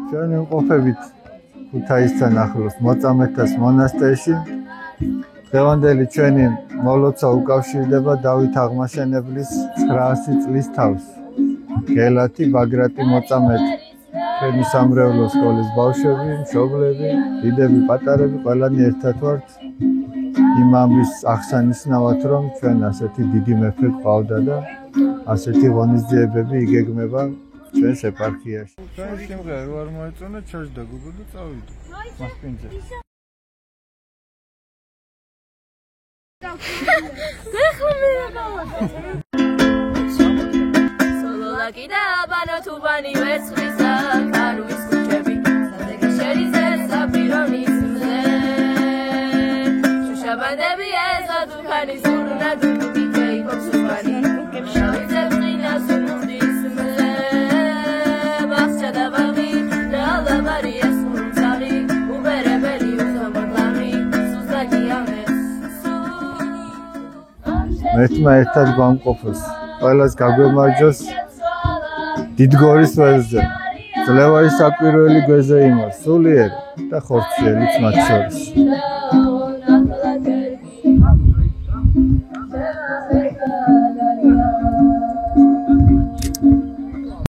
ჩვენ ვიმყოფებით ქუთაისთან ახლოს მოწამეთას მონასტერში. დღევანდელი ჩვენი მოლოცა უკავშირდება დავით აღმაშენებლის 900 წლის თავს. გელათი, ბაგრატი, მოწამეთი, ჩვენი სამრევლო სკოლის ბავშვები, მშობლები, დიდები, პატარები, ყველანი ერთად ვართ. იმ ამის აღსანიშნავად, რომ ჩვენ ასეთი დიდი მეფე გვყავდა და ასეთი ღონისძიებები იგეგმება ჩვენს ეპარქიაში. ჩვენ სიმღერა რო არ მოეწონა, ჩაჯდა გუგლ და წავიდა. მასპინძე. Sololakida bana tubani vesrisa karuis kuchebi sadega sherize sapironi simze Shushabandebi eza dukani suruna dudubi kei kopsubani Shalize brina sunundi simze Baschada bagi Reala bari esurumsari Ubere beli uzamadlami Suzaki ames ერთმა ერთად გვამყოფოს. ყველას გაგვემარჯოს დიდგორის ველზე. ძლევარი საკვირველი გვეზე იმას, სულიერი და ხორციელიც მათ შორის.